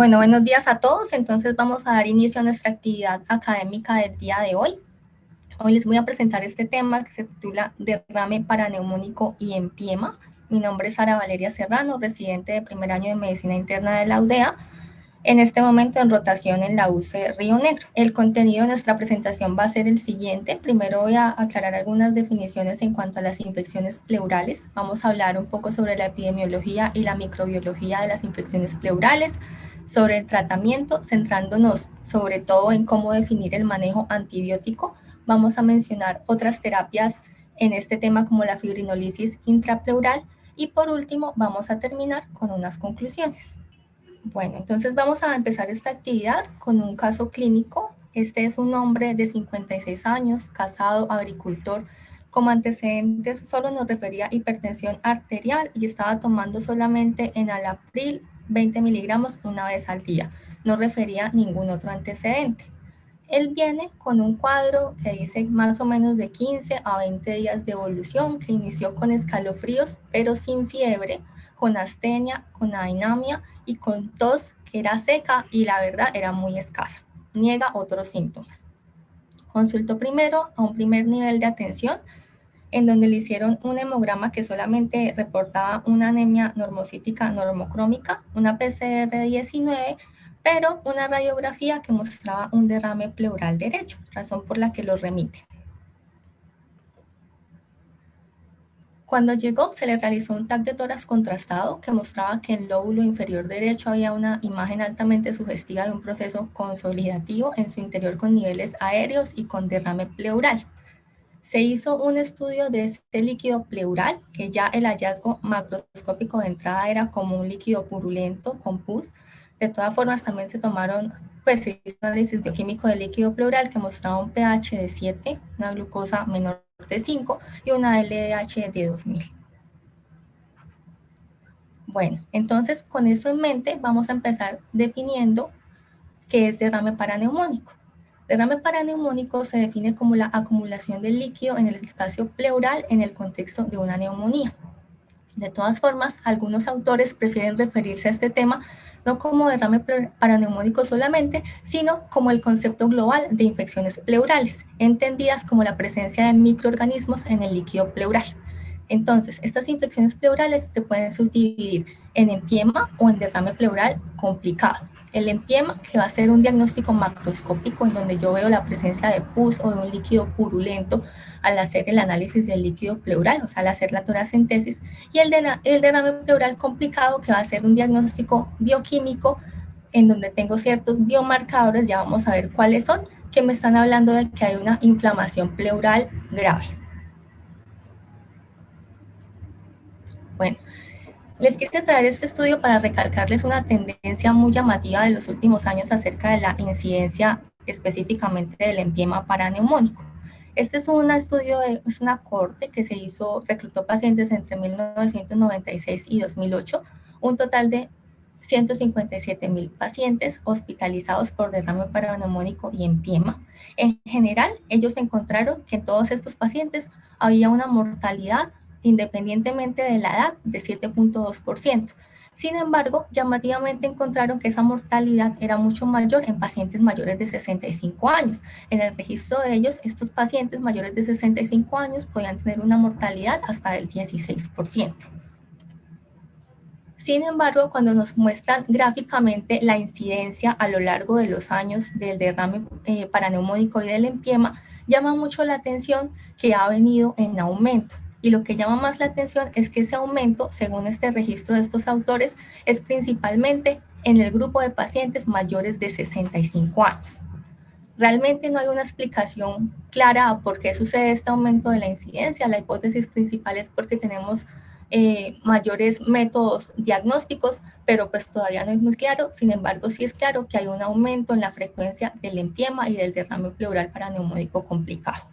Bueno, buenos días a todos. Entonces vamos a dar inicio a nuestra actividad académica del día de hoy. Hoy les voy a presentar este tema que se titula Derrame paraneumónico y empiema. Mi nombre es Sara Valeria Serrano, residente de primer año de Medicina Interna de la UDEA, en este momento en rotación en la UC Río Negro. El contenido de nuestra presentación va a ser el siguiente. Primero voy a aclarar algunas definiciones en cuanto a las infecciones pleurales. Vamos a hablar un poco sobre la epidemiología y la microbiología de las infecciones pleurales, sobre el tratamiento, centrándonos sobre todo en cómo definir el manejo antibiótico. Vamos a mencionar otras terapias en este tema como la fibrinolisis intrapleural y por último vamos a terminar con unas conclusiones. Bueno, entonces vamos a empezar esta actividad con un caso clínico. Este es un hombre de 56 años, casado, agricultor. Como antecedentes solo nos refería hipertensión arterial y estaba tomando solamente enalapril 20 miligramos una vez al día. No refería ningún otro antecedente. Él viene con un cuadro que dice más o menos de 15 a 20 días de evolución, que inició con escalofríos, pero sin fiebre, con astenia, con ainamia y con tos que era seca y la verdad era muy escasa. Niega otros síntomas. Consultó primero a un primer nivel de atención, en donde le hicieron un hemograma que solamente reportaba una anemia normocítica normocrómica, una PCR-19, pero una radiografía que mostraba un derrame pleural derecho, razón por la que lo remite. Cuando llegó, se le realizó un TAC de tórax contrastado que mostraba que en el lóbulo inferior derecho había una imagen altamente sugestiva de un proceso consolidativo en su interior con niveles aéreos y con derrame pleural. Se hizo un estudio de este líquido pleural, que ya el hallazgo macroscópico de entrada era como un líquido purulento con pus. De todas formas, también se hizo un análisis bioquímico del líquido pleural que mostraba un pH de 7, una glucosa menor de 5 y una LDH de 2000. Bueno, entonces con eso en mente vamos a empezar definiendo qué es derrame paraneumónico. Derrame paraneumónico se define como la acumulación del líquido en el espacio pleural en el contexto de una neumonía. De todas formas, algunos autores prefieren referirse a este tema no como derrame paraneumónico solamente, sino como el concepto global de infecciones pleurales, entendidas como la presencia de microorganismos en el líquido pleural. Entonces, estas infecciones pleurales se pueden subdividir en empiema o en derrame pleural complicado. El empiema, que va a ser un diagnóstico macroscópico en donde yo veo la presencia de pus o de un líquido purulento al hacer el análisis del líquido pleural, o sea, al hacer la toracentesis, y el derrame pleural complicado, que va a ser un diagnóstico bioquímico en donde tengo ciertos biomarcadores, ya vamos a ver cuáles son, que me están hablando de que hay una inflamación pleural grave. Bueno, les quise traer este estudio para recalcarles una tendencia muy llamativa de los últimos años acerca de la incidencia específicamente del empiema paraneumónico. Este es un estudio, es una corte que se hizo, reclutó pacientes entre 1996 y 2008, un total de 157,000 pacientes hospitalizados por derrame paraneumónico y empiema. En general, ellos encontraron que en todos estos pacientes había una mortalidad independientemente de la edad de 7.2%. Sin embargo, llamativamente encontraron que esa mortalidad era mucho mayor en pacientes mayores de 65 años. En el registro de ellos, estos pacientes mayores de 65 años podían tener una mortalidad hasta del 16%. Sin embargo, cuando nos muestran gráficamente la incidencia a lo largo de los años del derrame paraneumónico y del empiema, llama mucho la atención que ha venido en aumento. Y lo que llama más la atención es que ese aumento, según este registro de estos autores, es principalmente en el grupo de pacientes mayores de 65 años. Realmente no hay una explicación clara a por qué sucede este aumento de la incidencia. La hipótesis principal es porque tenemos mayores métodos diagnósticos, pero pues todavía no es muy claro. Sin embargo, sí es claro que hay un aumento en la frecuencia del empiema y del derrame pleural paraneumónico complicado.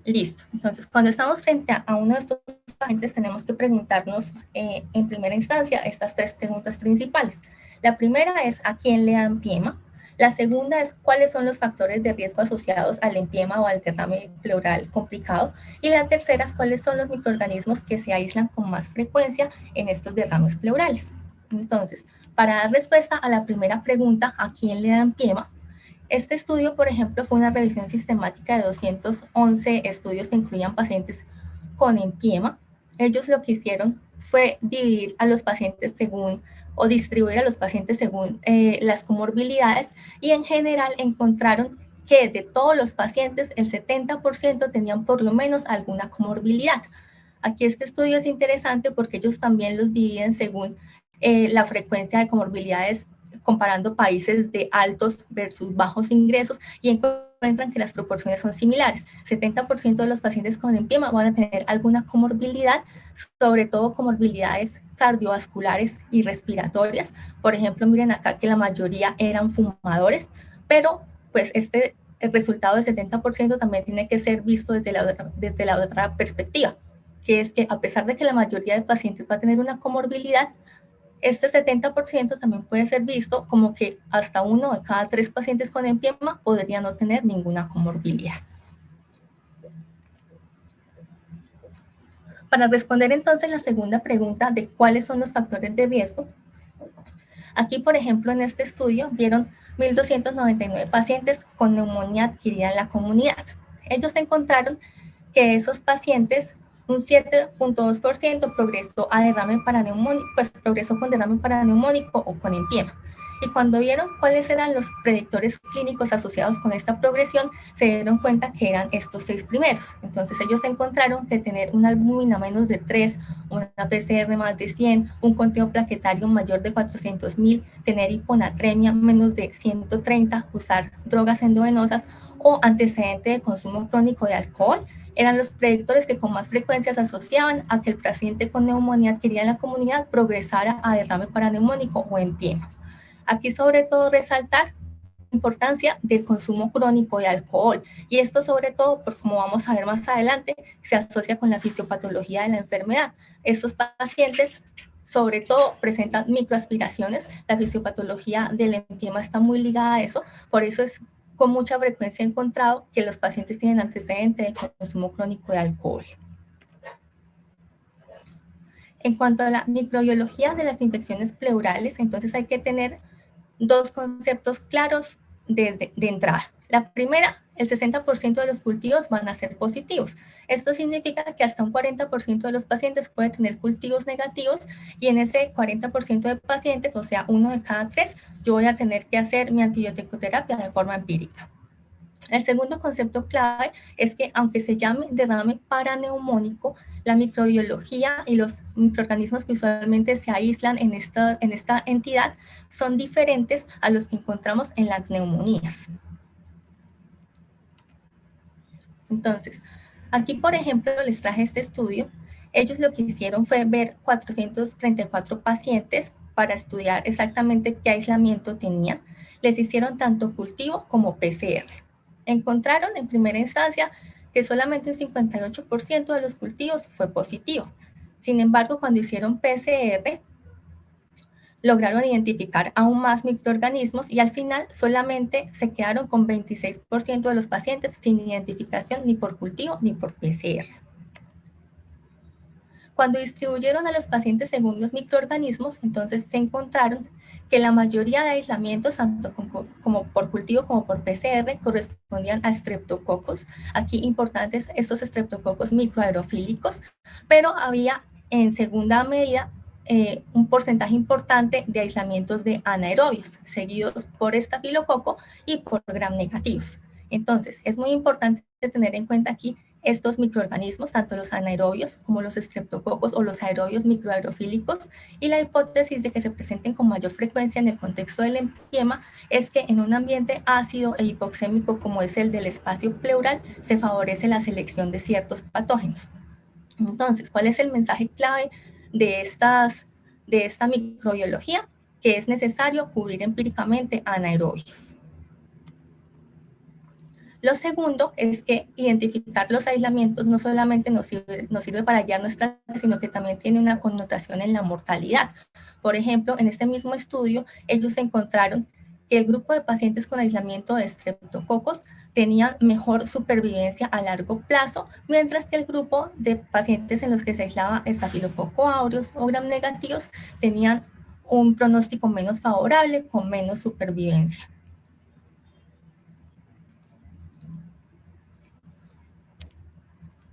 Listo. Entonces, cuando estamos frente a uno de estos pacientes, tenemos que preguntarnos en primera instancia estas tres preguntas principales. La primera es ¿a quién le da empiema? La segunda es cuáles son los factores de riesgo asociados al empiema o al derrame pleural complicado. Y la tercera es cuáles son los microorganismos que se aíslan con más frecuencia en estos derrames pleurales. Entonces, para dar respuesta a la primera pregunta, ¿a quién le da empiema? Este estudio, por ejemplo, fue una revisión sistemática de 211 estudios que incluían pacientes con empiema. Ellos lo que hicieron fue dividir a los pacientes según o distribuir a los pacientes según las comorbilidades y en general encontraron que de todos los pacientes el 70% tenían por lo menos alguna comorbilidad. Aquí este estudio es interesante porque ellos también los dividen según la frecuencia de comorbilidades comparando países de altos versus bajos ingresos y encuentran que las proporciones son similares. 70% de los pacientes con empiema van a tener alguna comorbilidad, sobre todo comorbilidades cardiovasculares y respiratorias. Por ejemplo, miren acá que la mayoría eran fumadores, pero pues el resultado del 70% también tiene que ser visto desde la otra perspectiva, que es que a pesar de que la mayoría de pacientes va a tener una comorbilidad, este 70% también puede ser visto como que hasta 1 de cada 3 pacientes con empiema podría no tener ninguna comorbilidad. Para responder entonces la segunda pregunta de cuáles son los factores de riesgo, aquí, por ejemplo, en este estudio vieron 1.299 pacientes con neumonía adquirida en la comunidad. Ellos encontraron que esos pacientes, un 7.2% progresó a derrame paraneumónico, pues progresó con derrame paraneumónico o con empiema. Y cuando vieron cuáles eran los predictores clínicos asociados con esta progresión, se dieron cuenta que eran estos 6 primeros. Entonces ellos encontraron que tener una albúmina menos de 3, una PCR más de 100, un conteo plaquetario mayor de 400.000, tener hiponatremia menos de 130, usar drogas endovenosas o antecedente de consumo crónico de alcohol, eran los predictores que con más frecuencia se asociaban a que el paciente con neumonía adquirida en la comunidad progresara a derrame paraneumónico o empiema. Aquí sobre todo resaltar la importancia del consumo crónico de alcohol y esto sobre todo, por como vamos a ver más adelante, se asocia con la fisiopatología de la enfermedad. Estos pacientes sobre todo presentan microaspiraciones, la fisiopatología del empiema está muy ligada a eso, por eso es con mucha frecuencia encontrado que los pacientes tienen antecedente de consumo crónico de alcohol. En cuanto a la microbiología de las infecciones pleurales, entonces hay que tener dos conceptos claros de entrada. La primera, el 60% de los cultivos van a ser positivos. Esto significa que hasta un 40% de los pacientes puede tener cultivos negativos y en ese 40% de pacientes, o sea, 1 de cada 3, yo voy a tener que hacer mi antibiótico-terapia de forma empírica. El segundo concepto clave es que aunque se llame derrame paraneumónico, la microbiología y los microorganismos que usualmente se aíslan en esta entidad son diferentes a los que encontramos en las neumonías. Entonces, aquí por ejemplo les traje este estudio. Ellos lo que hicieron fue ver 434 pacientes para estudiar exactamente qué aislamiento tenían. Les hicieron tanto cultivo como PCR. Encontraron en primera instancia que solamente un 58% de los cultivos fue positivo. Sin embargo, cuando hicieron PCR, lograron identificar aún más microorganismos y al final solamente se quedaron con 26% de los pacientes sin identificación ni por cultivo ni por PCR. Cuando distribuyeron a los pacientes según los microorganismos, entonces se encontraron que la mayoría de aislamientos, tanto como por cultivo como por PCR, correspondían a streptococos. Aquí importantes estos streptococos microaerofílicos, pero había en segunda medida un porcentaje importante de aislamientos de anaerobios, seguidos por estafilococo y por gram negativos. Entonces, es muy importante tener en cuenta aquí estos microorganismos, tanto los anaerobios como los estreptococos o los aerobios microaerofílicos, y la hipótesis de que se presenten con mayor frecuencia en el contexto del empiema es que en un ambiente ácido e hipoxémico como es el del espacio pleural, se favorece la selección de ciertos patógenos. Entonces, ¿cuál es el mensaje clave de esta microbiología? Que es necesario cubrir empíricamente anaerobios. Lo segundo es que identificar los aislamientos no solamente nos sirve para guiar nuestra, sino que también tiene una connotación en la mortalidad. Por ejemplo, en este mismo estudio, ellos encontraron que el grupo de pacientes con aislamiento de estreptococos tenían mejor supervivencia a largo plazo, mientras que el grupo de pacientes en los que se aislaba estafilococo aureus o gram negativos tenían un pronóstico menos favorable con menos supervivencia.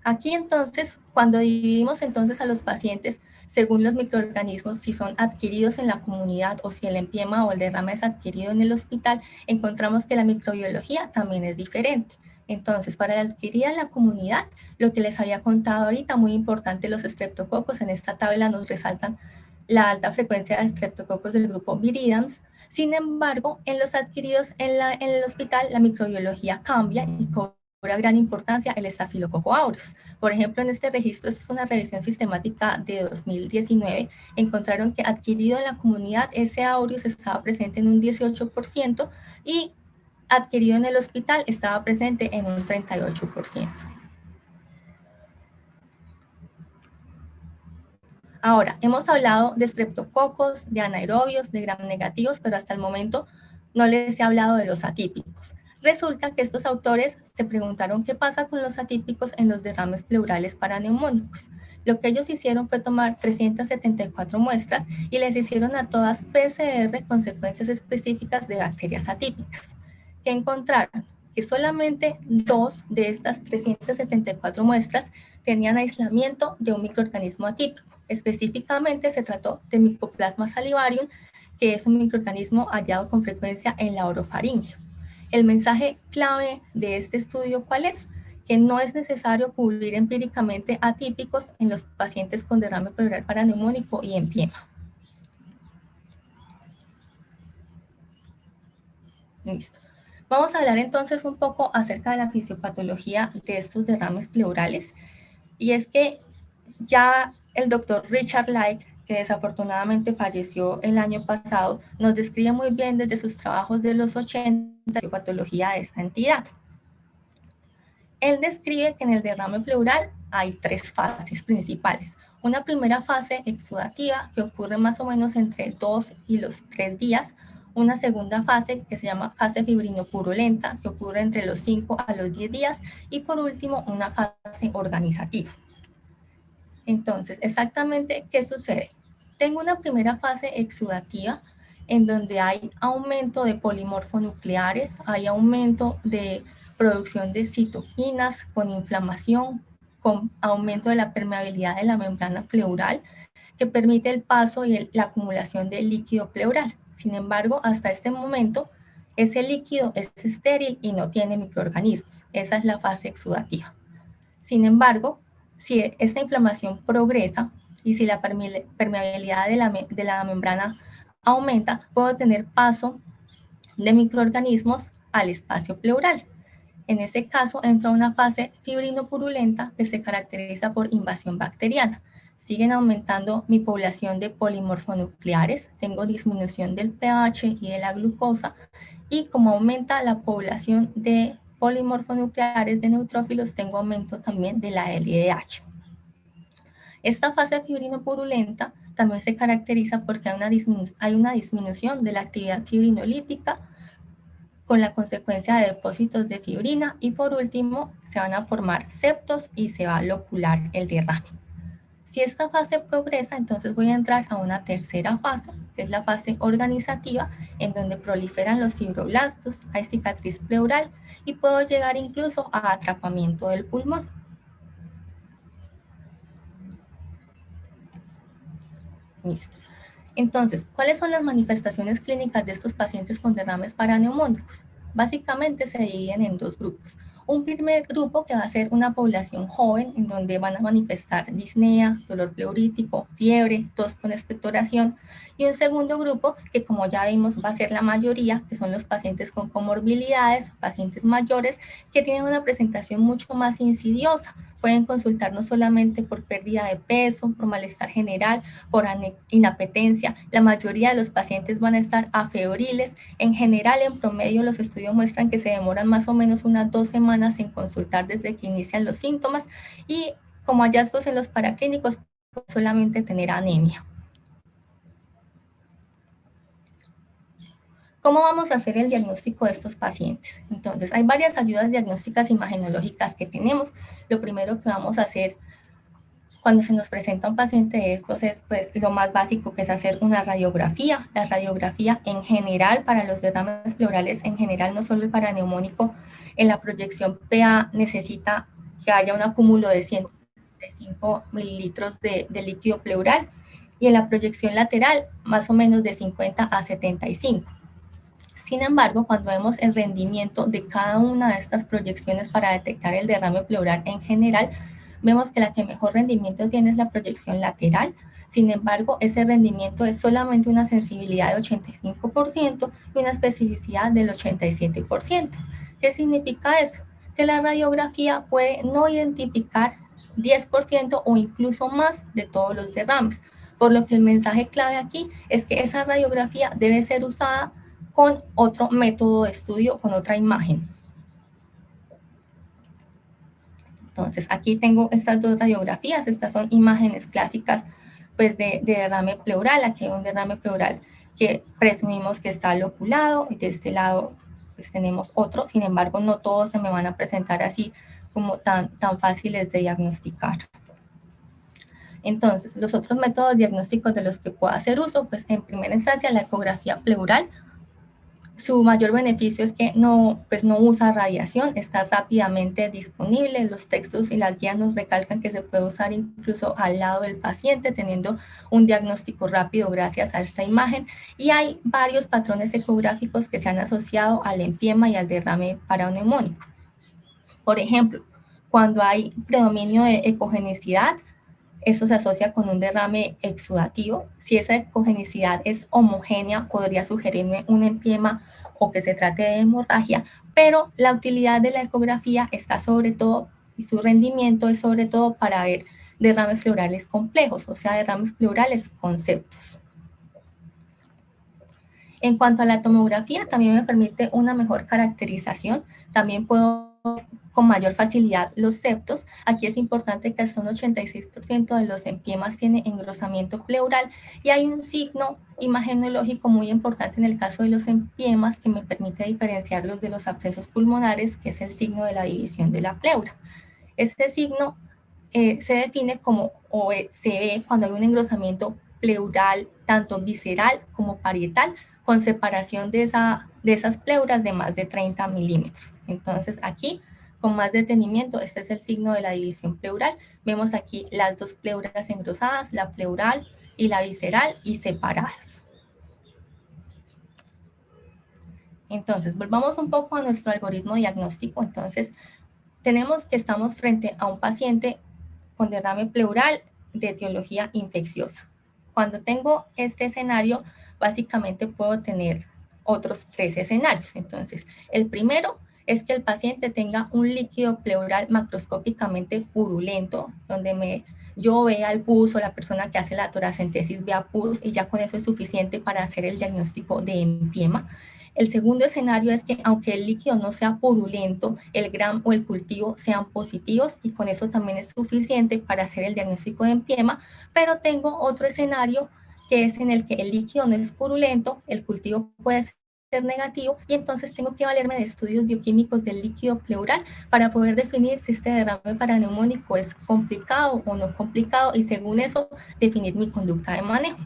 Aquí entonces, cuando dividimos entonces a los pacientes según los microorganismos, si son adquiridos en la comunidad o si el empiema o el derrame es adquirido en el hospital, encontramos que la microbiología también es diferente. Entonces, para la adquirida en la comunidad, lo que les había contado ahorita, muy importante, los estreptococos, en esta tabla nos resaltan la alta frecuencia de estreptococos del grupo Viridans. Sin embargo, en los adquiridos en el hospital, la microbiología cambia y cobra gran importancia el estafilococo aureus. Por ejemplo, en este registro, esta es una revisión sistemática de 2019, encontraron que adquirido en la comunidad, ese aureus estaba presente en un 18% y adquirido en el hospital estaba presente en un 38%. Ahora, hemos hablado de estreptococos, de anaerobios, de gram negativos, pero hasta el momento no les he hablado de los atípicos. Resulta que estos autores se preguntaron qué pasa con los atípicos en los derrames pleurales paraneumónicos. Lo que ellos hicieron fue tomar 374 muestras y les hicieron a todas PCR con secuencias específicas de bacterias atípicas. ¿Qué encontraron? Que solamente 2 de estas 374 muestras tenían aislamiento de un microorganismo atípico. Específicamente se trató de Mycoplasma salivarium, que es un microorganismo hallado con frecuencia en la orofaringe. El mensaje clave de este estudio, ¿cuál es? Que no es necesario cubrir empíricamente atípicos en los pacientes con derrame pleural paraneumónico y empiema. Listo. Vamos a hablar entonces un poco acerca de la fisiopatología de estos derrames pleurales. Y es que ya el doctor Richard Light, que desafortunadamente falleció el año pasado, nos describe muy bien desde sus trabajos de los 80 la fisiopatología de esta entidad. Él describe que en el derrame pleural hay 3 fases principales. Una primera fase exudativa que ocurre más o menos entre 2 y los 3 días. Una segunda fase que se llama fase fibrinopurulenta que ocurre entre los 5 a los 10 días. Y por último, una fase organizativa. Entonces, exactamente, ¿qué sucede? Tengo una primera fase exudativa en donde hay aumento de polimorfonucleares, hay aumento de producción de citoquinas con inflamación, con aumento de la permeabilidad de la membrana pleural, que permite el paso y la acumulación de líquido pleural. Sin embargo, hasta este momento, ese líquido es estéril y no tiene microorganismos. Esa es la fase exudativa. Sin embargo, si esta inflamación progresa y si la permeabilidad de la membrana aumenta, puedo tener paso de microorganismos al espacio pleural. En este caso, entra una fase fibrinopurulenta que se caracteriza por invasión bacteriana. Siguen aumentando mi población de polimorfonucleares, tengo disminución del pH y de la glucosa, y como aumenta la población de polimorfonucleares de neutrófilos, tengo aumento también de la LDH. Esta fase fibrinopurulenta también se caracteriza porque hay una disminución de la actividad fibrinolítica con la consecuencia de depósitos de fibrina y por último se van a formar septos y se va a locular el derrame. Si esta fase progresa, entonces voy a entrar a una tercera fase, que es la fase organizativa, en donde proliferan los fibroblastos, hay cicatriz pleural y puedo llegar incluso a atrapamiento del pulmón. Listo. Entonces, ¿cuáles son las manifestaciones clínicas de estos pacientes con derrames paraneumónicos? Básicamente se dividen en 2 grupos. Un primer grupo que va a ser una población joven en donde van a manifestar disnea, dolor pleurítico, fiebre, tos con expectoración. Y un segundo grupo que, como ya vimos, va a ser la mayoría, que son los pacientes con comorbilidades, pacientes mayores que tienen una presentación mucho más insidiosa. Pueden consultar no solamente por pérdida de peso, por malestar general, por inapetencia. La mayoría de los pacientes van a estar afebriles. En general, en promedio, los estudios muestran que se demoran más o menos unas 2 semanas en consultar desde que inician los síntomas y como hallazgos en los paraclínicos, solamente tener anemia. ¿Cómo vamos a hacer el diagnóstico de estos pacientes? Entonces, hay varias ayudas diagnósticas imagenológicas que tenemos. Lo primero que vamos a hacer cuando se nos presenta un paciente de estos es pues lo más básico, que es hacer una radiografía. La radiografía en general para los derrames pleurales, en general no solo el paraneumónico, en la proyección PA necesita que haya un acúmulo de 105 mililitros de líquido pleural y en la proyección lateral más o menos de 50 a 75. Sin embargo, cuando vemos el rendimiento de cada una de estas proyecciones para detectar el derrame pleural en general, vemos que la que mejor rendimiento tiene es la proyección lateral. Sin embargo, ese rendimiento es solamente una sensibilidad de 85% y una especificidad del 87%. ¿Qué significa eso? Que la radiografía puede no identificar 10% o incluso más de todos los derrames, por lo que el mensaje clave aquí es que esa radiografía debe ser usada con otro método de estudio, con otra imagen. Entonces, aquí tengo estas dos radiografías. Estas son imágenes clásicas pues, de derrame pleural. Aquí hay un derrame pleural que presumimos que está loculado y de este lado pues, tenemos otro. Sin embargo, no todos se me van a presentar así como tan fáciles de diagnosticar. Entonces, los otros métodos diagnósticos de los que puedo hacer uso, pues en primera instancia la ecografía pleural. Su mayor beneficio es que no usa radiación, está rápidamente disponible. Los textos y las guías nos recalcan que se puede usar incluso al lado del paciente, teniendo un diagnóstico rápido gracias a esta imagen. Y hay varios patrones ecográficos que se han asociado al empiema y al derrame paraneumónico. Por ejemplo, cuando hay predominio de ecogenicidad, esto se asocia con un derrame exudativo. Si esa ecogenicidad es homogénea, podría sugerirme un empiema o que se trate de hemorragia, pero la utilidad de la ecografía está sobre todo, y su rendimiento es sobre todo para ver derrames pleurales complejos, o sea, derrames pleurales conceptos. En cuanto a la tomografía, también me permite una mejor caracterización. También puedo con mayor facilidad los septos. Aquí es importante que hasta un 86% de los empiemas tiene engrosamiento pleural y hay un signo imagenológico muy importante en el caso de los empiemas que me permite diferenciarlos de los abscesos pulmonares, que es el signo de la división de la pleura. Este signo se define como, o se ve cuando hay un engrosamiento pleural, tanto visceral como parietal, con separación de esas pleuras de más de 30 milímetros. Entonces aquí, con más detenimiento, este es el signo de la división pleural. Vemos aquí las dos pleuras engrosadas, la pleural y la visceral, y separadas. Entonces, volvamos un poco a nuestro algoritmo diagnóstico. Entonces, tenemos que estamos frente a un paciente con derrame pleural de etiología infecciosa. Cuando tengo este escenario, básicamente puedo tener otros tres escenarios. Entonces, el primero es que el paciente tenga un líquido pleural macroscópicamente purulento, donde yo vea el pus o la persona que hace la toracentesis vea pus y ya con eso es suficiente para hacer el diagnóstico de empiema. El segundo escenario es que aunque el líquido no sea purulento, el gram o el cultivo sean positivos y con eso también es suficiente para hacer el diagnóstico de empiema, pero tengo otro escenario que es en el que el líquido no es purulento, el cultivo puede ser negativo y entonces tengo que valerme de estudios bioquímicos del líquido pleural para poder definir si este derrame paraneumónico es complicado o no complicado y según eso definir mi conducta de manejo.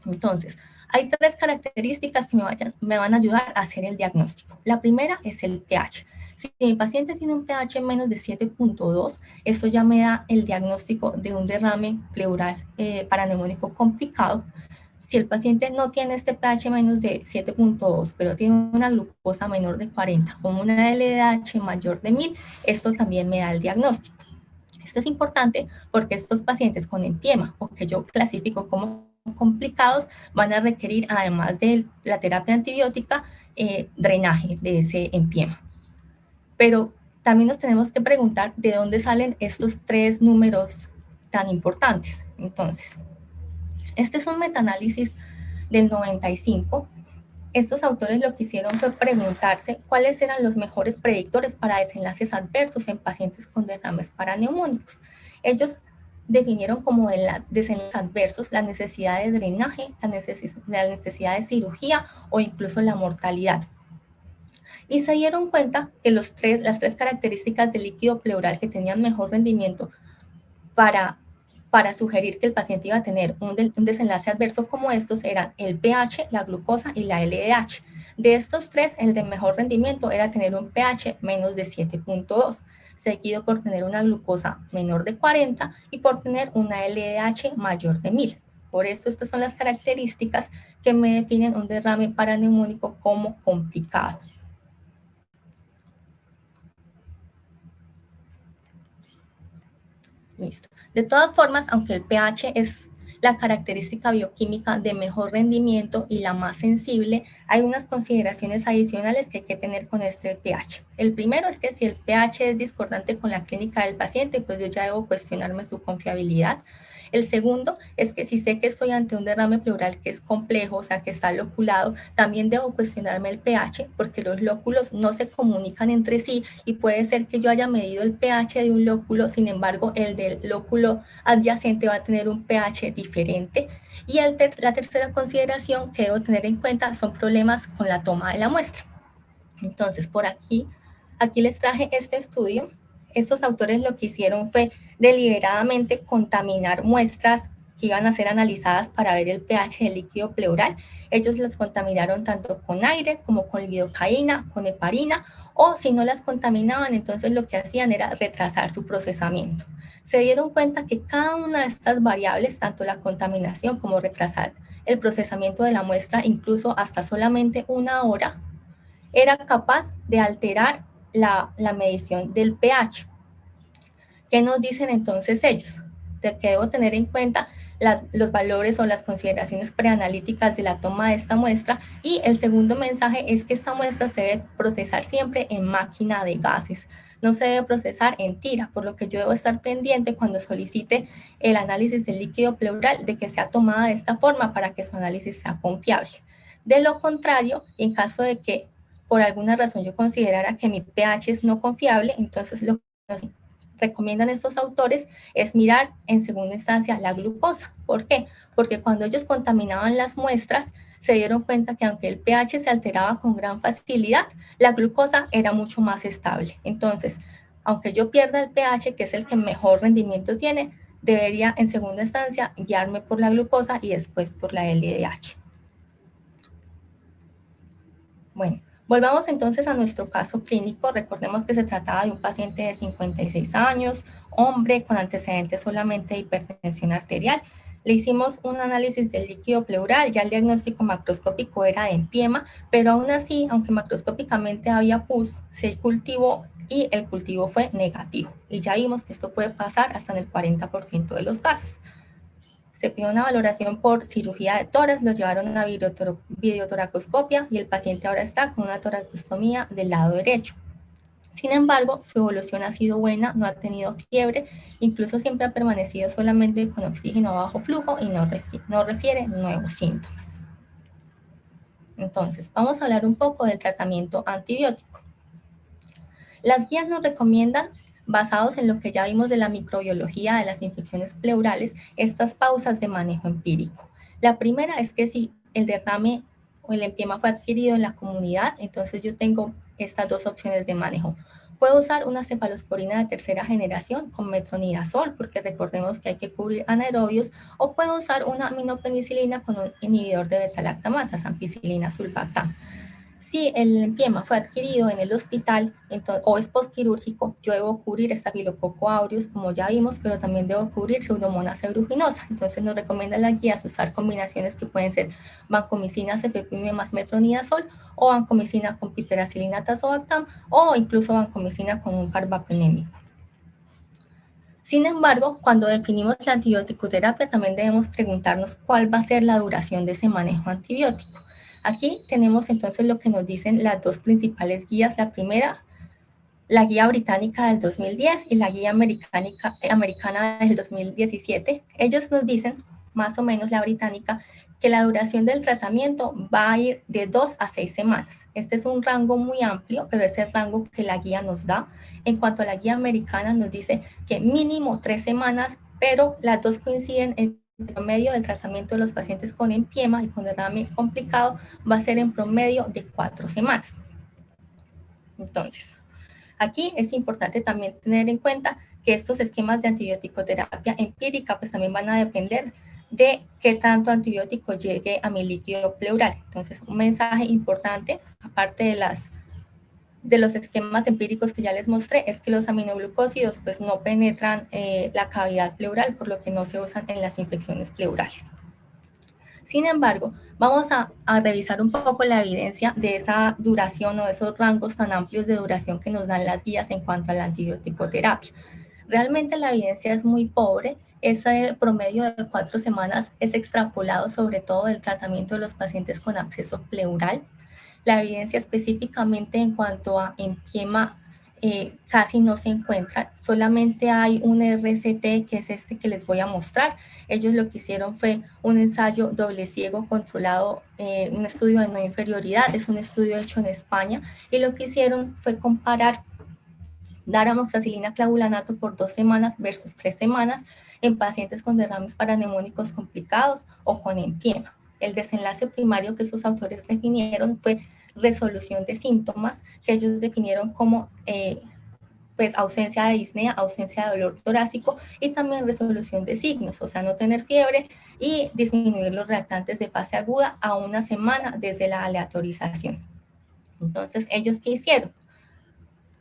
Entonces, hay tres características que me van a ayudar a hacer el diagnóstico. La primera es el pH. Si mi paciente tiene un pH menos de 7.2, esto ya me da el diagnóstico de un derrame pleural paraneumónico complicado. Si el paciente no tiene este pH menos de 7.2, pero tiene una glucosa menor de 40 o una LDH mayor de 1000, esto también me da el diagnóstico. Esto es importante porque estos pacientes con empiema o que yo clasifico como complicados van a requerir, además de la terapia antibiótica, drenaje de ese empiema. Pero también nos tenemos que preguntar de dónde salen estos tres números tan importantes. Entonces, este es un metaanálisis del 95. Estos autores lo que hicieron fue preguntarse cuáles eran los mejores predictores para desenlaces adversos en pacientes con derrames paraneumónicos. Ellos definieron como desenlaces adversos la necesidad de drenaje, la necesidad de cirugía o incluso la mortalidad. Y se dieron cuenta que las tres características del líquido pleural que tenían mejor rendimiento para sugerir que el paciente iba a tener un desenlace adverso como estos eran el pH, la glucosa y la LDH. De estos tres, el de mejor rendimiento era tener un pH menos de 7.2, seguido por tener una glucosa menor de 40 y por tener una LDH mayor de 1000. Por eso estas son las características que me definen un derrame paraneumónico como complicado. Listo. De todas formas, aunque el pH es la característica bioquímica de mejor rendimiento y la más sensible, hay unas consideraciones adicionales que hay que tener con este pH. El primero es que si el pH es discordante con la clínica del paciente, pues yo ya debo cuestionarme su confiabilidad. El segundo es que si sé que estoy ante un derrame pleural que es complejo, o sea, que está loculado, también debo cuestionarme el pH porque los lóculos no se comunican entre sí y puede ser que yo haya medido el pH de un lóculo, sin embargo, el del lóculo adyacente va a tener un pH diferente. Y la tercera consideración que debo tener en cuenta son problemas con la toma de la muestra. Entonces, por aquí les traje este estudio. Estos autores lo que hicieron fue deliberadamente contaminar muestras que iban a ser analizadas para ver el pH del líquido pleural. Ellos las contaminaron tanto con aire como con lidocaína, con heparina, o si no las contaminaban, entonces lo que hacían era retrasar su procesamiento. Se dieron cuenta que cada una de estas variables, tanto la contaminación como retrasar el procesamiento de la muestra, incluso hasta solamente una hora, era capaz de alterar la medición del pH. ¿Qué nos dicen entonces ellos? De que debo tener en cuenta los valores o las consideraciones preanalíticas de la toma de esta muestra. Y el segundo mensaje es que esta muestra se debe procesar siempre en máquina de gases, no se debe procesar en tira, por lo que yo debo estar pendiente cuando solicite el análisis del líquido pleural de que sea tomada de esta forma para que su análisis sea confiable. De lo contrario, en caso de que por alguna razón yo considerara que mi pH es no confiable, entonces lo que nos recomiendan estos autores es mirar en segunda instancia la glucosa. ¿Por qué? Porque cuando ellos contaminaban las muestras, se dieron cuenta que aunque el pH se alteraba con gran facilidad, la glucosa era mucho más estable. Entonces, aunque yo pierda el pH, que es el que mejor rendimiento tiene, debería en segunda instancia guiarme por la glucosa y después por la LDH. Bueno, volvamos entonces a nuestro caso clínico. Recordemos que se trataba de un paciente de 56 años, hombre con antecedentes solamente de hipertensión arterial. Le hicimos un análisis del líquido pleural, ya el diagnóstico macroscópico era de empiema, pero aún así, aunque macroscópicamente había pus, se cultivó y el cultivo fue negativo. Y ya vimos que esto puede pasar hasta en el 40% de los casos. Se pidió una valoración por cirugía de tórax, lo llevaron a videotoracoscopia y el paciente ahora está con una toracostomía del lado derecho. Sin embargo, su evolución ha sido buena, no ha tenido fiebre, incluso siempre ha permanecido solamente con oxígeno a bajo flujo y no refiere nuevos síntomas. Entonces, vamos a hablar un poco del tratamiento antibiótico. Las guías nos recomiendan, basados en lo que ya vimos de la microbiología de las infecciones pleurales, estas pausas de manejo empírico. La primera es que si el derrame o el empiema fue adquirido en la comunidad, entonces yo tengo estas dos opciones de manejo. Puedo usar una cefalosporina de tercera generación con metronidazol, porque recordemos que hay que cubrir anaerobios, o puedo usar una aminopenicilina con un inhibidor de beta-lactamasa, ampicilina sulbactam. Si el empiema fue adquirido en el hospital o es postquirúrgico, yo debo cubrir estafilococo aureus, como ya vimos, pero también debo cubrir Pseudomonas aeruginosa. Entonces nos recomiendan las guías usar combinaciones que pueden ser vancomicina, cefepime más metronidazol, o vancomicina con piperacilina tazobactam, o incluso vancomicina con un carbapenémico. Sin embargo, cuando definimos la antibiótico-terapia, también debemos preguntarnos cuál va a ser la duración de ese manejo antibiótico. Aquí tenemos entonces lo que nos dicen las dos principales guías. La primera, la guía británica del 2010 y la guía americana del 2017. Ellos nos dicen, más o menos la británica, que la duración del tratamiento va a ir de 2 a 6 semanas. Este es un rango muy amplio, pero es el rango que la guía nos da. En cuanto a la guía americana, nos dice que mínimo 3 semanas pero las dos coinciden en el promedio del tratamiento de los pacientes con empiema y con derrame complicado va a ser en promedio de 4 semanas. Entonces, aquí es importante también tener en cuenta que estos esquemas de antibiótico-terapia empírica pues también van a depender de qué tanto antibiótico llegue a mi líquido pleural. Entonces, un mensaje importante, aparte de los esquemas empíricos que ya les mostré, es que los aminoglucósidos pues no penetran la cavidad pleural, por lo que no se usan en las infecciones pleurales. Sin embargo, vamos a revisar un poco la evidencia de esa duración o de esos rangos tan amplios de duración que nos dan las guías en cuanto a la antibiótico-terapia. Realmente la evidencia es muy pobre. Ese promedio de 4 semanas es extrapolado sobre todo del tratamiento de los pacientes con absceso pleural. La evidencia específicamente en cuanto a empiema casi no se encuentra, solamente hay un RCT que es este que les voy a mostrar. Ellos lo que hicieron fue un ensayo doble ciego controlado, un estudio de no inferioridad, es un estudio hecho en España, y lo que hicieron fue comparar dar amoxicilina clavulanato por 2 semanas versus 3 semanas en pacientes con derrames paraneumónicos complicados o con empiema. El desenlace primario que estos autores definieron fue resolución de síntomas, que ellos definieron como pues ausencia de disnea, ausencia de dolor torácico y también resolución de signos, o sea, no tener fiebre y disminuir los reactantes de fase aguda a 1 semana desde la aleatorización. Entonces, ¿ellos qué hicieron?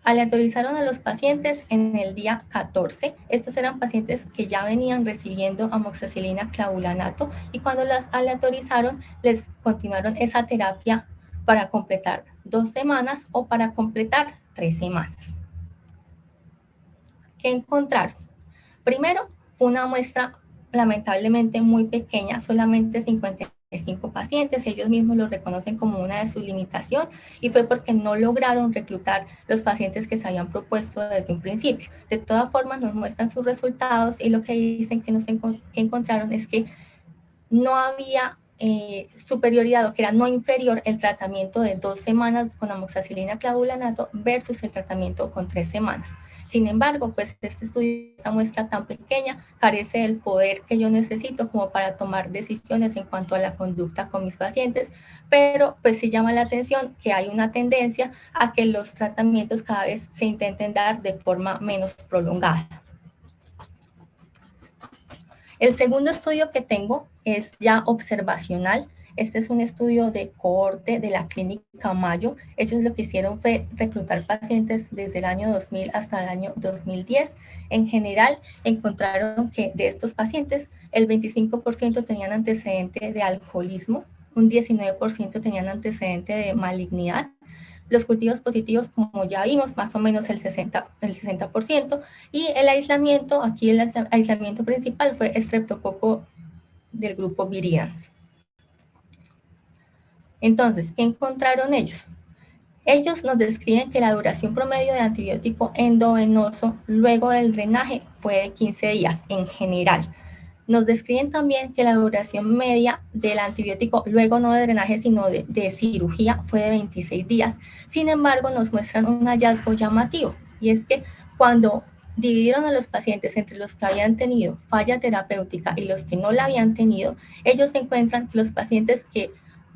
Aleatorizaron a los pacientes en el día 14. Estos eran pacientes que ya venían recibiendo amoxicilina clavulanato y cuando las aleatorizaron les continuaron esa terapia para completar 2 semanas o para completar 3 semanas. ¿Qué encontraron? Primero, fue una muestra lamentablemente muy pequeña, solamente 55 pacientes, ellos mismos lo reconocen como una de sus limitaciones y fue porque no lograron reclutar los pacientes que se habían propuesto desde un principio. De todas formas, nos muestran sus resultados y lo que dicen que encontraron es que no había superioridad o que era no inferior el tratamiento de 2 semanas con amoxicilina clavulanato versus el tratamiento con 3 semanas. Sin embargo, pues este estudio, esta muestra tan pequeña, carece del poder que yo necesito como para tomar decisiones en cuanto a la conducta con mis pacientes, pero pues sí llama la atención que hay una tendencia a que los tratamientos cada vez se intenten dar de forma menos prolongada. El segundo estudio que tengo es ya observacional. Este es un estudio de cohorte de la clínica Mayo. Ellos lo que hicieron fue reclutar pacientes desde el año 2000 hasta el año 2010. En general, encontraron que de estos pacientes, el 25% tenían antecedente de alcoholismo, un 19% tenían antecedente de malignidad. Los cultivos positivos, como ya vimos, más o menos el 60%, y el aislamiento, aquí el aislamiento principal fue estreptococo del grupo virians. Entonces, ¿qué encontraron ellos? Ellos nos describen que la duración promedio de antibiótico endovenoso luego del drenaje fue de 15 días en general. Nos describen también que la duración media del antibiótico, luego no de drenaje, sino de cirugía, fue de 26 días. Sin embargo, nos muestran un hallazgo llamativo, y es que cuando dividieron a los pacientes entre los que habían tenido falla terapéutica y los que no la habían tenido, ellos encuentran que los pacientes que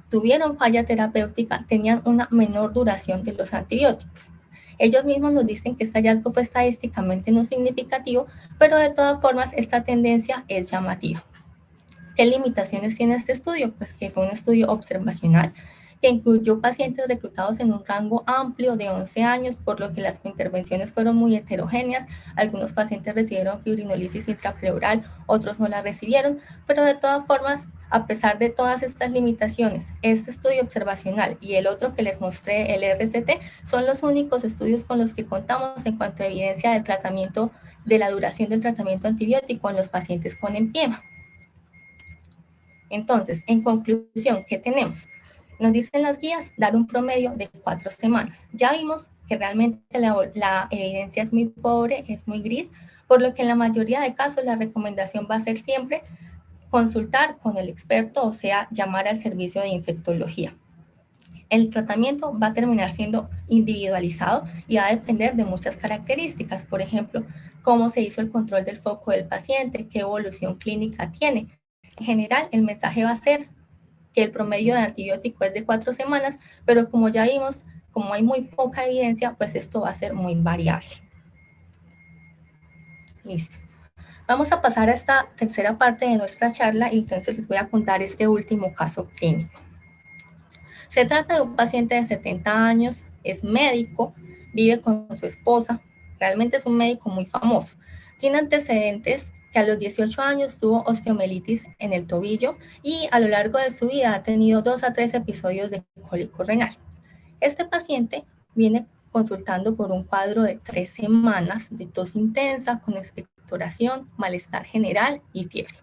tuvieron falla terapéutica tenían una menor duración de los antibióticos. Ellos mismos nos dicen que este hallazgo fue estadísticamente no significativo, pero de todas formas esta tendencia es llamativa. ¿Qué limitaciones tiene este estudio? Pues que fue un estudio observacional que incluyó pacientes reclutados en un rango amplio de 11 años, por lo que las intervenciones fueron muy heterogéneas. Algunos pacientes recibieron fibrinolisis intrapleural, otros no la recibieron, pero de todas formas, a pesar de todas estas limitaciones, este estudio observacional y el otro que les mostré, el RCT, son los únicos estudios con los que contamos en cuanto a evidencia del tratamiento, de la duración del tratamiento antibiótico en los pacientes con empiema. Entonces, en conclusión, ¿qué tenemos? Nos dicen las guías dar un promedio de 4 semanas. Ya vimos que realmente la evidencia es muy pobre, es muy gris, por lo que en la mayoría de casos la recomendación va a ser siempre consultar con el experto, o sea, llamar al servicio de infectología. El tratamiento va a terminar siendo individualizado y va a depender de muchas características, por ejemplo, cómo se hizo el control del foco del paciente, qué evolución clínica tiene. En general, el mensaje va a ser que el promedio de antibiótico es de 4 semanas, pero como ya vimos, como hay muy poca evidencia, pues esto va a ser muy variable. Listo. Vamos a pasar a esta tercera parte de nuestra charla y entonces les voy a contar este último caso clínico. Se trata de un paciente de 70 años, es médico, vive con su esposa, realmente es un médico muy famoso. Tiene antecedentes que a los 18 años tuvo osteomielitis en el tobillo y a lo largo de su vida ha tenido 2 a 3 episodios de cólico renal. Este paciente viene consultando por un cuadro de 3 semanas de tos intensa con expectoración, malestar general y fiebre.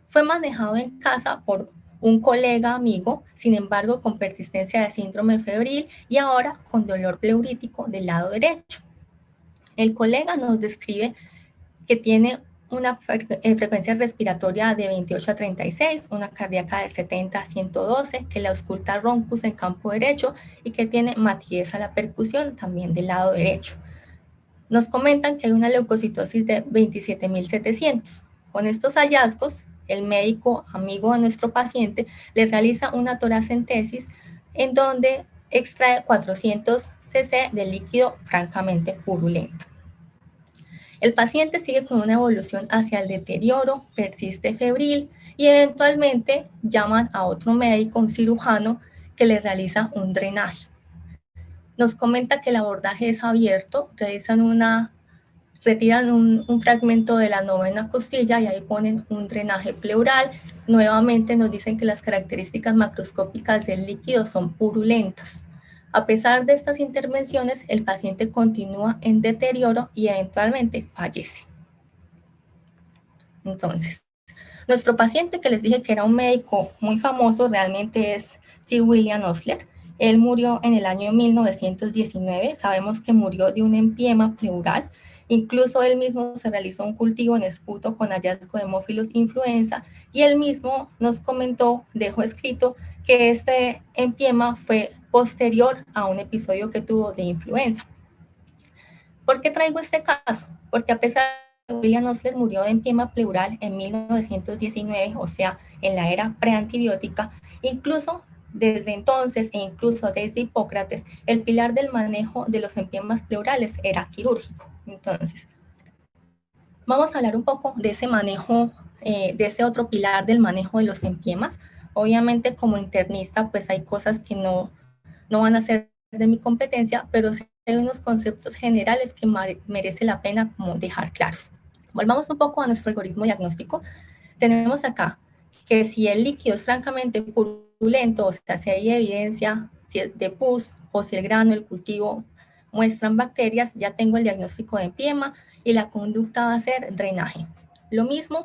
Fue manejado en casa por un colega amigo, sin embargo con persistencia de síndrome febril y ahora con dolor pleurítico del lado derecho. El colega nos describe que tiene una frecuencia respiratoria de 28 a 36, una cardíaca de 70 a 112, que la ausculta roncus en campo derecho y que tiene matidez a la percusión también del lado derecho. Nos comentan que hay una leucocitosis de 27.700. Con estos hallazgos, el médico amigo de nuestro paciente le realiza una toracentesis en donde extrae 400 cc de líquido francamente purulento. El paciente sigue con una evolución hacia el deterioro, persiste febril y eventualmente llaman a otro médico, un cirujano, que le realiza un drenaje. Nos comenta que el abordaje es abierto, retiran un fragmento de la novena costilla y ahí ponen un drenaje pleural. Nuevamente nos dicen que las características macroscópicas del líquido son purulentas. A pesar de estas intervenciones, el paciente continúa en deterioro y eventualmente fallece. Entonces, nuestro paciente que les dije que era un médico muy famoso realmente es Sir William Osler. Él murió en el año 1919. Sabemos que murió de un empiema pleural. Incluso él mismo se realizó un cultivo en esputo con hallazgo de Haemophilus influenza y él mismo nos comentó, dejó escrito, que este empiema fue posterior a un episodio que tuvo de influenza. ¿Por qué traigo este caso? Porque a pesar de que William Osler murió de empiema pleural en 1919, o sea, en la era preantibiótica, incluso desde entonces e incluso desde Hipócrates, el pilar del manejo de los empiemas pleurales era quirúrgico. Entonces, vamos a hablar un poco de ese manejo, de ese otro pilar del manejo de los empiemas. Obviamente, como internista, pues hay cosas que no van a ser de mi competencia, pero sí hay unos conceptos generales que merece la pena como dejar claros. Volvamos un poco a nuestro algoritmo diagnóstico. Tenemos acá que si el líquido es francamente purulento, o sea, si hay evidencia si es de pus o si el grano, el cultivo muestran bacterias, ya tengo el diagnóstico de empiema y la conducta va a ser drenaje. Lo mismo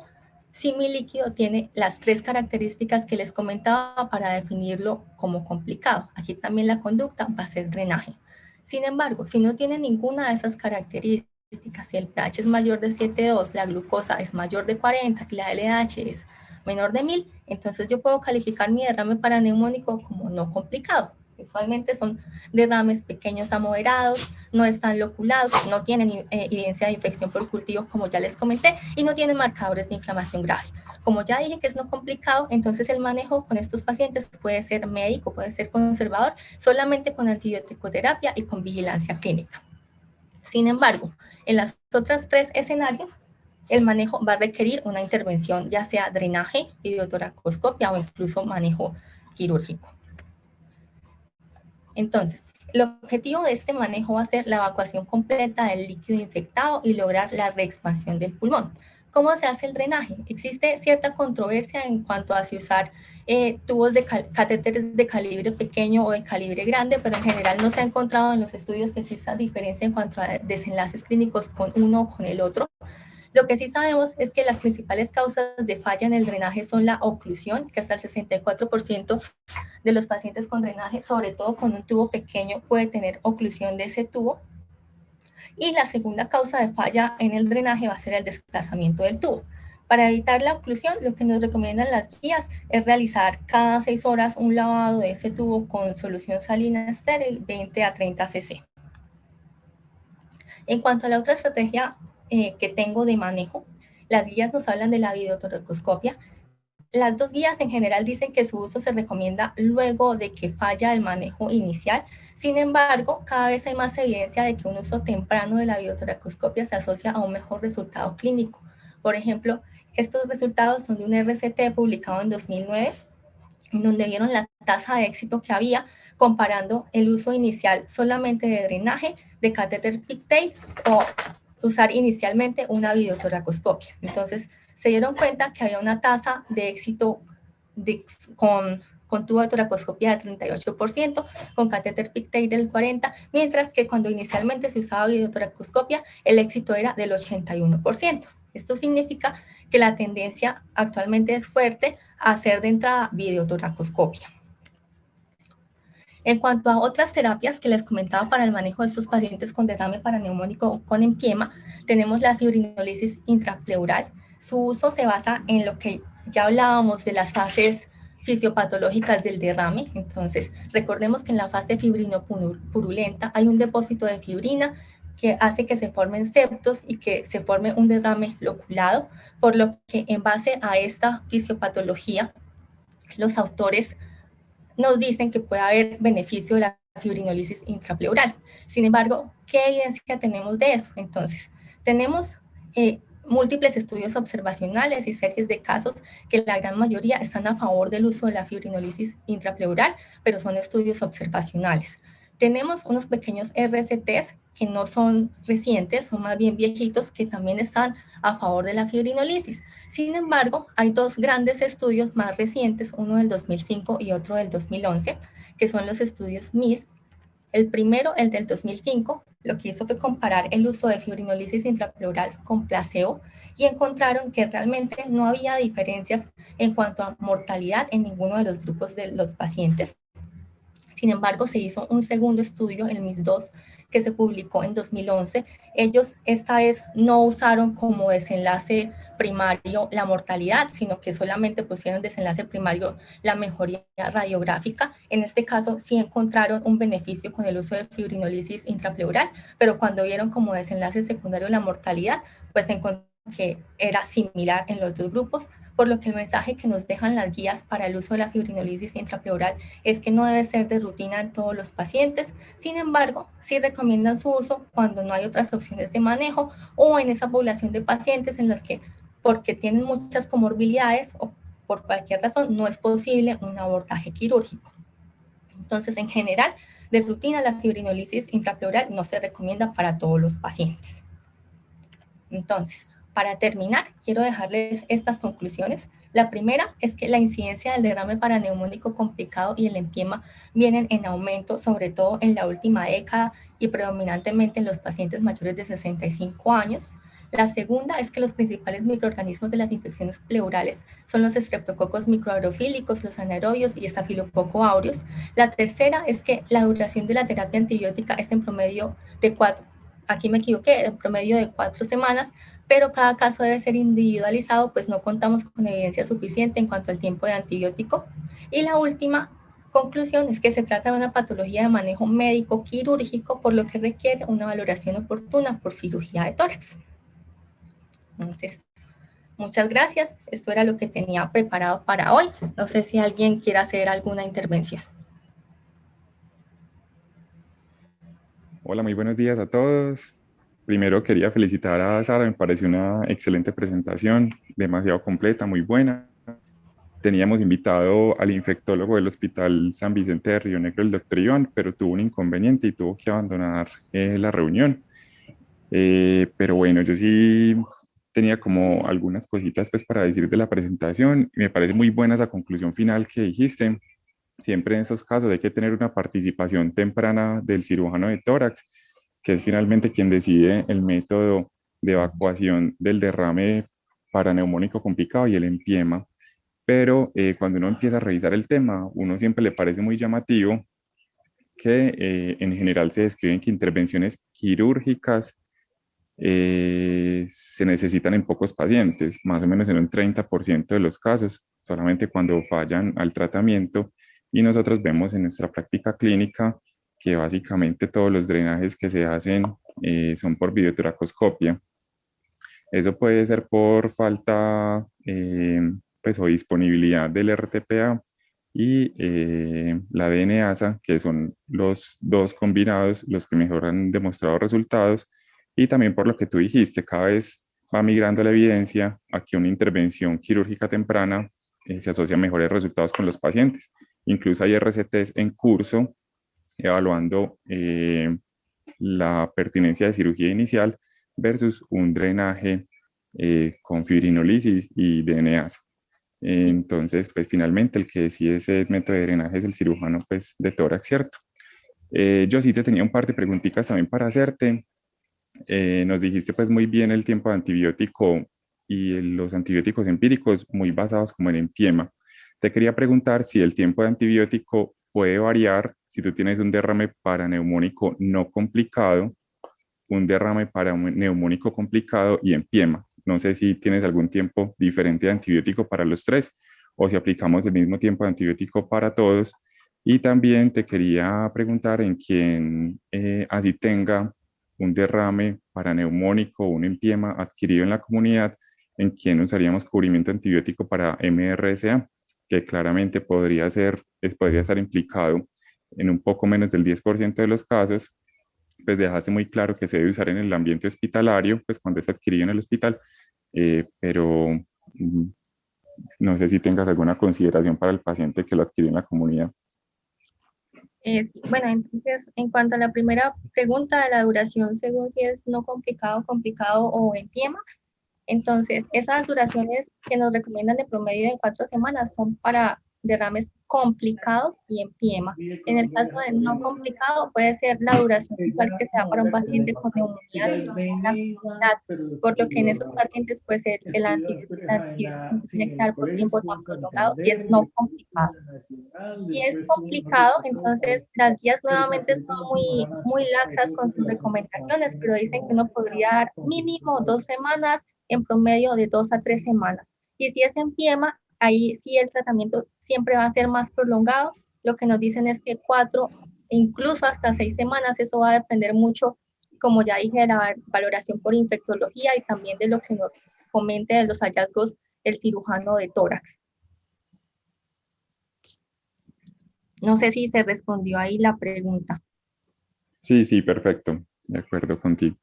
si mi líquido tiene las 3 características que les comentaba para definirlo como complicado. Aquí también la conducta va a ser drenaje. Sin embargo, si no tiene ninguna de esas características, si el pH es mayor de 7,2, la glucosa es mayor de 40 y la LDH es menor de 1000, entonces yo puedo calificar mi derrame paraneumónico como no complicado. Usualmente son derrames pequeños a moderados, no están loculados, no tienen evidencia de infección por cultivo, como ya les comenté, y no tienen marcadores de inflamación grave. Como ya dije que es no complicado, entonces el manejo con estos pacientes puede ser médico, puede ser conservador, solamente con antibiótico-terapia y con vigilancia clínica. Sin embargo, en las otras 3 escenarios, el manejo va a requerir una intervención, ya sea drenaje, idiotoracoscopia o incluso manejo quirúrgico. Entonces, el objetivo de este manejo va a ser la evacuación completa del líquido infectado y lograr la reexpansión del pulmón. ¿Cómo se hace el drenaje? Existe cierta controversia en cuanto a si usar tubos de catéteres de calibre pequeño o de calibre grande, pero en general no se ha encontrado en los estudios que exista diferencia en cuanto a desenlaces clínicos con uno o con el otro. Lo que sí sabemos es que las principales causas de falla en el drenaje son la oclusión, que hasta el 64% de los pacientes con drenaje, sobre todo con un tubo pequeño, puede tener oclusión de ese tubo. Y la segunda causa de falla en el drenaje va a ser el desplazamiento del tubo. Para evitar la oclusión, lo que nos recomiendan las guías es realizar cada 6 horas un lavado de ese tubo con solución salina estéril 20 a 30 cc. En cuanto a la otra estrategia que tengo de manejo, las guías nos hablan de la videotoracoscopia. Las dos guías en general dicen que su uso se recomienda luego de que falla el manejo inicial. Sin embargo, cada vez hay más evidencia de que un uso temprano de la videotoracoscopia se asocia a un mejor resultado clínico. Por ejemplo, estos resultados son de un RCT publicado en 2009, en donde vieron la tasa de éxito que había comparando el uso inicial solamente de drenaje, de catéter pigtail o usar inicialmente una videotoracoscopia. Entonces, se dieron cuenta que había una tasa de éxito con tubo de toracoscopia de 38%, con catéter pigtail del 40%, mientras que cuando inicialmente se usaba videotoracoscopia, el éxito era del 81%. Esto significa que la tendencia actualmente es fuerte a hacer de entrada videotoracoscopia. En cuanto a otras terapias que les comentaba para el manejo de estos pacientes con derrame paraneumónico o con empiema, tenemos la fibrinolisis intrapleural. Su uso se basa en lo que ya hablábamos de las fases fisiopatológicas del derrame. Entonces, recordemos que en la fase fibrinopurulenta hay un depósito de fibrina que hace que se formen septos y que se forme un derrame loculado, por lo que en base a esta fisiopatología, los autores nos dicen que puede haber beneficio de la fibrinolisis intrapleural. Sin embargo, ¿qué evidencia tenemos de eso? Entonces, tenemos múltiples estudios observacionales y series de casos que la gran mayoría están a favor del uso de la fibrinolisis intrapleural, pero son estudios observacionales. Tenemos unos pequeños RCTs que no son recientes, son más bien viejitos, que también están a favor de la fibrinolisis. Sin embargo, hay dos grandes estudios más recientes, uno del 2005 y otro del 2011, que son los estudios MIS. El primero, el del 2005, lo que hizo fue comparar el uso de fibrinolisis intrapleural con placebo y encontraron que realmente no había diferencias en cuanto a mortalidad en ninguno de los grupos de los pacientes. Sin embargo, se hizo un segundo estudio, el MIS-2, que se publicó en 2011. Ellos esta vez no usaron como desenlace primario la mortalidad, sino que solamente pusieron desenlace primario la mejoría radiográfica. En este caso sí encontraron un beneficio con el uso de fibrinolisis intrapleural, pero cuando vieron como desenlace secundario la mortalidad, pues encontraron que era similar en los dos grupos, por lo que el mensaje que nos dejan las guías para el uso de la fibrinolisis intrapleural es que no debe ser de rutina en todos los pacientes. Sin embargo, sí recomiendan su uso cuando no hay otras opciones de manejo o en esa población de pacientes en las que, porque tienen muchas comorbilidades o por cualquier razón, no es posible un abordaje quirúrgico. Entonces, en general, de rutina, la fibrinolisis intrapleural no se recomienda para todos los pacientes. Entonces, para terminar, quiero dejarles estas conclusiones. La primera es que la incidencia del derrame paraneumónico complicado y el empiema vienen en aumento, sobre todo en la última década y predominantemente en los pacientes mayores de 65 años. La segunda es que los principales microorganismos de las infecciones pleurales son los estreptococos microaerofílicos, los anaerobios y estafilococo aureus. La tercera es que la duración de la terapia antibiótica es en promedio de 4, aquí me equivoqué, en promedio de 4 semanas, pero cada caso debe ser individualizado, pues no contamos con evidencia suficiente en cuanto al tiempo de antibiótico. Y la última conclusión es que se trata de una patología de manejo médico quirúrgico, por lo que requiere una valoración oportuna por cirugía de tórax. Entonces, muchas gracias. Esto era lo que tenía preparado para hoy. No sé si alguien quiere hacer alguna intervención. Hola, muy buenos días a todos. Primero quería felicitar a Sara, me pareció una excelente presentación, demasiado completa, muy buena. Teníamos invitado al infectólogo del Hospital San Vicente de Río Negro, el doctor Iván, pero tuvo un inconveniente y tuvo que abandonar la reunión. Pero bueno, yo sí tenía como algunas cositas pues para decir de la presentación y me parece muy buena esa conclusión final que dijiste. Siempre en estos casos hay que tener una participación temprana del cirujano de tórax, que es finalmente quien decide el método de evacuación del derrame paraneumónico complicado y el empiema. Pero cuando uno empieza a revisar el tema, uno siempre le parece muy llamativo que en general se describen que intervenciones quirúrgicas se necesitan en pocos pacientes, más o menos en un 30% de los casos, solamente cuando fallan al tratamiento. Y nosotros vemos en nuestra práctica clínica que básicamente todos los drenajes que se hacen son por videotoracoscopia. Eso puede ser por falta pues, o disponibilidad del RTPA y la DNASA, que son los dos combinados los que mejor han demostrado resultados, y también por lo que tú dijiste, cada vez va migrando la evidencia a que una intervención quirúrgica temprana se asocia a mejores resultados con los pacientes. Incluso hay RCTs en curso evaluando la pertinencia de cirugía inicial versus un drenaje con fibrinolisis y DNAs. Entonces, pues finalmente el que decide ese método de drenaje es el cirujano pues, de tórax, ¿cierto? Yo sí te tenía un par de preguntitas también para hacerte. Nos dijiste pues muy bien el tiempo de antibiótico y los antibióticos empíricos muy basados como en empiema. Te quería preguntar si el tiempo de antibiótico puede variar si tú tienes un derrame paraneumónico no complicado, un derrame paraneumónico complicado y empiema. No sé si tienes algún tiempo diferente de antibiótico para los tres o si aplicamos el mismo tiempo de antibiótico para todos. Y también te quería preguntar en quien así tenga un derrame paraneumónico o un empiema adquirido en la comunidad, en quien usaríamos cubrimiento antibiótico para MRSA, que claramente podría estar implicado en un poco menos del 10% de los casos. Pues dejaste muy claro que se debe usar en el ambiente hospitalario, pues cuando es adquirido en el hospital, pero no sé si tengas alguna consideración para el paciente que lo adquirió en la comunidad. Sí. Bueno, entonces, en cuanto a la primera pregunta de la duración, según si es no complicado, complicado o empiema, entonces esas duraciones que nos recomiendan de promedio de 4 semanas son para derrames complicados y empiema. En el caso de no complicado, puede ser la duración usual que se da para un paciente con neumonía adquirida en la comunidad, por lo que en esos pacientes, pues el antibiótico no se tiene que dar por tiempo tan prolongado si es no complicado. Si es complicado, entonces las guías nuevamente son muy laxas con sus recomendaciones, pero dicen que uno podría dar mínimo 2 semanas, en promedio de 2 a 3 semanas. Y si es empiema, ahí sí el tratamiento siempre va a ser más prolongado. Lo que nos dicen es que 4, incluso hasta 6 semanas, eso va a depender mucho, como ya dije, de la valoración por infectología y también de lo que nos comente de los hallazgos el cirujano de tórax. No sé si se respondió ahí la pregunta. Sí, sí, perfecto. De acuerdo contigo.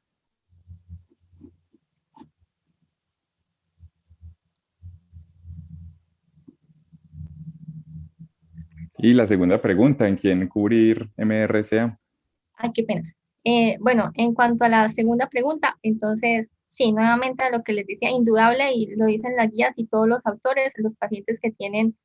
Y la segunda pregunta, ¿en quién cubrir MRSA? Ay, qué pena. Bueno, en cuanto a la segunda pregunta, entonces, sí, nuevamente a lo que les decía, indudable, y lo dicen las guías y todos los autores, los pacientes que tienen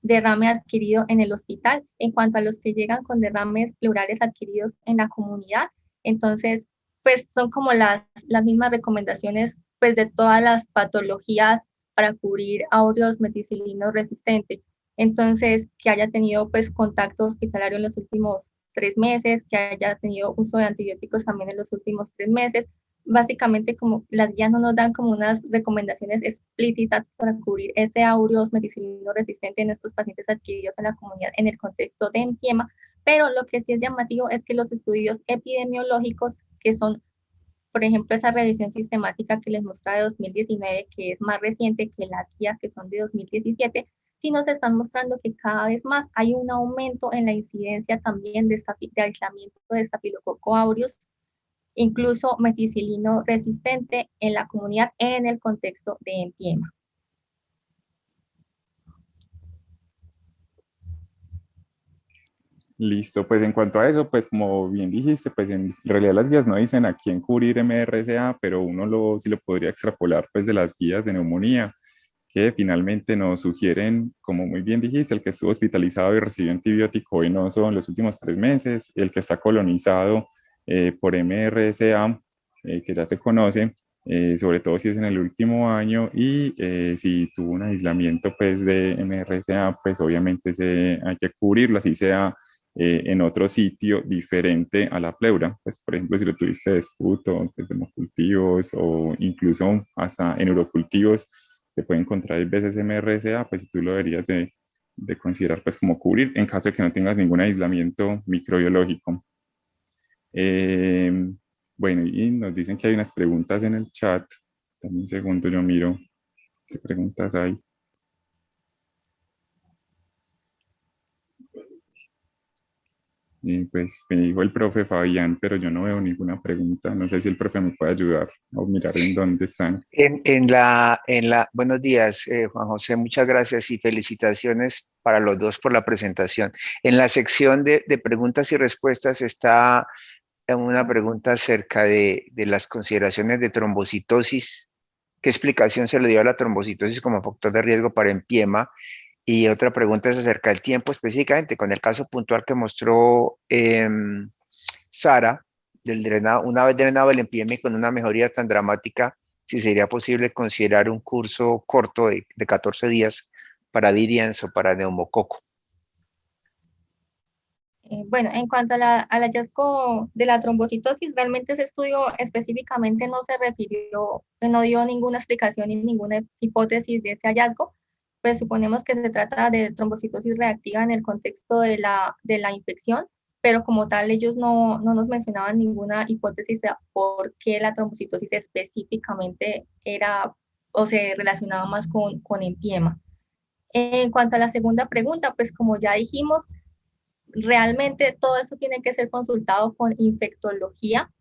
derrame adquirido en el hospital. En cuanto a los que llegan con derrames pleurales adquiridos en la comunidad, entonces, pues son como las mismas recomendaciones, pues de todas las patologías para cubrir aureos meticilino resistente. Entonces, que haya tenido pues contacto hospitalario en los últimos 3 meses, que haya tenido uso de antibióticos también en los últimos 3 meses. Básicamente, como las guías no nos dan como unas recomendaciones explícitas para cubrir ese aureos meticilino resistente en estos pacientes adquiridos en la comunidad en el contexto de empiema, pero lo que sí es llamativo es que los estudios epidemiológicos, que son, por ejemplo, esa revisión sistemática que les mostraba de 2019, que es más reciente que las guías que son de 2017, sí nos están mostrando que cada vez más hay un aumento en la incidencia también de aislamiento de Staphylococcus aureus, incluso meticilino resistente en la comunidad en el contexto de empiema. Listo, pues en cuanto a eso, pues como bien dijiste, pues en realidad las guías no dicen a quién cubrir MRSA, pero uno sí lo podría extrapolar pues de las guías de neumonía, que finalmente nos sugieren, como muy bien dijiste, el que estuvo hospitalizado y recibió antibiótico venoso en los últimos 3 meses, el que está colonizado por MRSA, que ya se conoce, sobre todo si es en el último año, y si tuvo un aislamiento pues de MRSA, pues obviamente hay que cubrirlo, así sea en otro sitio diferente a la pleura. Pues, por ejemplo, si lo tuviste de esputo, de hemocultivos o incluso hasta en urocultivos, te puede encontrar veces MRSA, pues tú lo deberías de considerar pues como cubrir en caso de que no tengas ningún aislamiento microbiológico. Bueno, y nos dicen que hay unas preguntas en el chat. Dame un segundo, yo miro qué preguntas hay. Y pues me dijo el profe Fabián, pero yo no veo ninguna pregunta. No sé si el profe me puede ayudar a mirar en dónde están. Buenos días, Juan José, muchas gracias y felicitaciones para los dos por la presentación. En la sección de preguntas y respuestas está una pregunta acerca de las consideraciones de trombocitosis. ¿Qué explicación se le dio a la trombocitosis como factor de riesgo para empiema? Y otra pregunta es acerca del tiempo específicamente, con el caso puntual que mostró Sara, una vez drenado el empiema y con una mejoría tan dramática, si sería posible considerar un curso corto de 14 días para Diriens o para neumococo. Bueno, en cuanto al hallazgo de la trombocitosis, realmente ese estudio específicamente no se refirió, no dio ninguna explicación ni ninguna hipótesis de ese hallazgo, pues suponemos que se trata de trombocitosis reactiva en el contexto de la infección, pero como tal ellos no nos mencionaban ninguna hipótesis de por qué la trombocitosis específicamente era o se relacionaba más con empiema. En cuanto a la segunda pregunta, pues como ya dijimos, realmente todo eso tiene que ser consultado con infectología,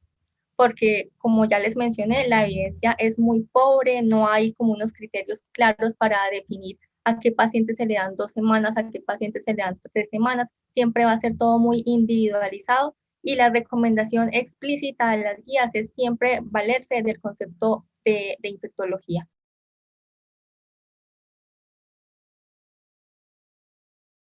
porque como ya les mencioné, la evidencia es muy pobre, no hay como unos criterios claros para definir a qué paciente se le dan 2 semanas, a qué paciente se le dan 3 semanas, siempre va a ser todo muy individualizado y la recomendación explícita de las guías es siempre valerse del concepto de infectología.